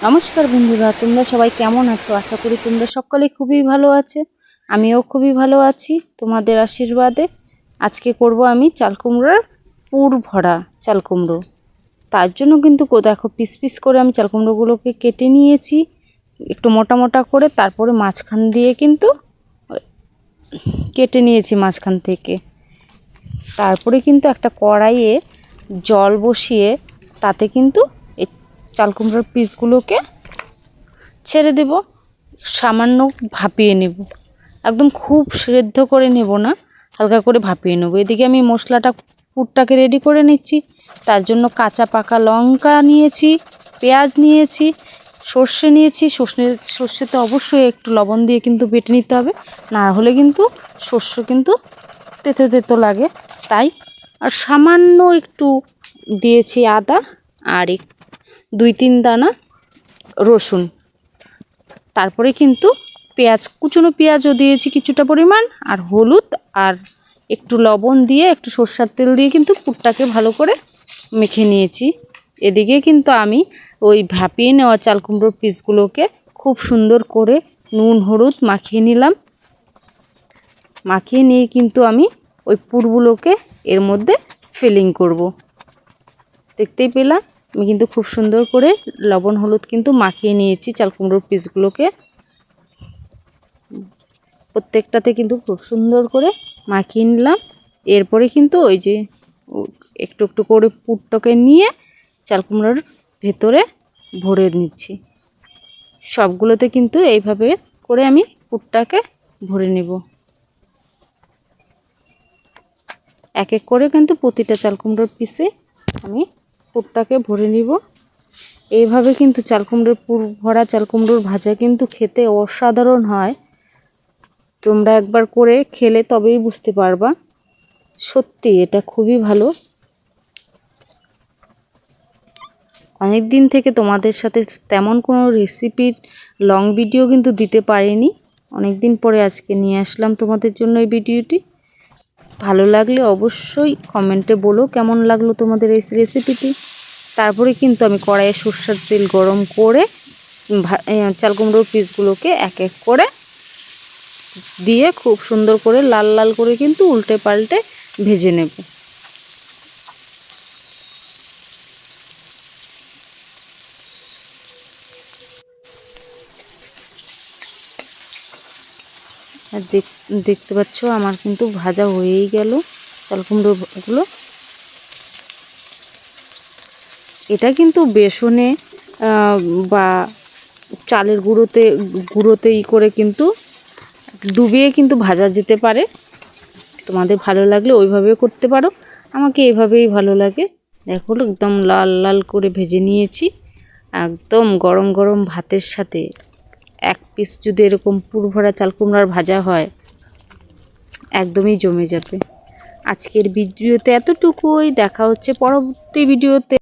নমস্কার বন্ধুরা, তোমরা সবাই কেমন আছো? আশা করি তোমরা সকলে খুবই ভালো আছো। আমিও খুবই ভালো আছি তোমাদের আশীর্বাদে। আজকে করব আমি চাল কুমড়োর পুর ভরা চাল কুমড়ো। তার জন্য কিন্তু দেখো পিস পিস করে আমি চাল কুমড়োগুলোকে কেটে নিয়েছি একটু মোটা মোটা করে, তারপরে মাঝখান দিয়ে কিন্তু কেটে নিয়েছি মাঝখান থেকে। তারপরে কিন্তু একটা কড়াইয়ে জল বসিয়ে তাতে কিন্তু এই চাল কুমড়োর পিসগুলোকে ছেড়ে দেব, সামান্য ভাপিয়ে নেব। একদম খুব সেদ্ধ করে নেব না, হালকা করে ভাপিয়ে নেব। এদিকে আমি মশলাটা পুরটাকে রেডি করে নিচ্ছি। তার জন্য কাঁচা পাকা লঙ্কা নিয়েছি, পেঁয়াজ নিয়েছি, সর্ষে নিয়েছি। সর্ষেতে অবশ্যই একটু লবণ দিয়ে কিন্তু বেটে নিতে হবে, না হলে কিন্তু সর্ষে কিন্তু তেতো তেতো লাগে। তাই আর সামান্য একটু দিয়েছি আদা, আর 2-3 দানা রসুন। তারপরে কিন্তু কুচনো পেঁয়াজও দিয়েছি কিছুটা পরিমাণ, আর হলুদ আর একটু লবণ দিয়ে একটু সরষের তেল দিয়ে কিন্তু পুরটাকে ভালো করে মেখে নিয়েছি। এদিকে কিন্তু আমি ওই ভাপিয়ে নেওয়া চাল কুমড়োর পিসগুলোকে খুব সুন্দর করে নুন হলুদ মাখিয়ে নিলাম। মাখিয়ে নিয়ে কিন্তু আমি ওই পুরগুলোকে এর মধ্যে ফিলিং করব। দেখতেই পেলাম আমি কিন্তু খুব সুন্দর করে লবণ হলুদ কিন্তু মাখিয়ে নিয়েছি চাল কুমড়োর পিসগুলোকে। প্রত্যেকটাতে কিন্তু খুব সুন্দর করে মাখিয়ে নিলাম। এরপরে কিন্তু ওই যে একটু একটু করে পুরটাকে নিয়ে চাল কুমড়োর ভেতরে ভরে নিচ্ছি। সবগুলোতে কিন্তু এইভাবে করে আমি পুরটাকে ভরে নেব। এক এক করে কিন্তু প্রতিটা চাল কুমড়োর পিসে আমি পুরটাকে ভরে নিব। এইভাবে কিন্তু চাল কুমড়োর পুর ভরা চাল কুমড়োর ভাজা কিন্তু খেতে অসাধারণ হয়। তোমরা একবার করে খেলে তবেই বুঝতে পারবা, সত্যি এটা খুবই ভালো। অনেক দিন থেকে তোমাদের সাথে তেমন কোনো রেসিপির লং ভিডিও কিন্তু দিতে পারিনি। অনেক দিন পরে আজকে নিয়ে আসলাম তোমাদের জন্য এই ভিডিওটি। ভালো লাগলে অবশ্যই কমেন্টে বলো কেমন লাগলো তোমাদের এই রেসিপিটি। তারপরে কিন্তু আমি কড়াইয়ে সরষের তেল গরম করে চাল কুমড়োর পিসগুলোকে এক এক করে দিয়ে খুব সুন্দর করে লাল লাল করে কিন্তু উল্টে পাল্টে ভেজে নেব। আর দেখতে পাচ্ছ আমার কিন্তু ভাজা হয়েই গেল চাল কুমড়োগুলো। এটা কিন্তু বেসনে বা চালের গুঁড়োতে করে কিন্তু ডুবিয়ে কিন্তু ভাজা যেতে পারে। তোমাদের ভালো লাগলে ওইভাবে করতে পারো, আমাকে এভাবেই ভালো লাগে। দেখো একদম লাল লাল করে ভেজে নিয়েছি। একদম গরম গরম ভাতের সাথে এক পিস যদি এরকম পুর ভরা চাল কুমড়ার ভাজা হয়, একদমই জমে যাবে। আজকের ভিডিওতে এতটুকুই, দেখা হচ্ছে পরবর্তী ভিডিওতে।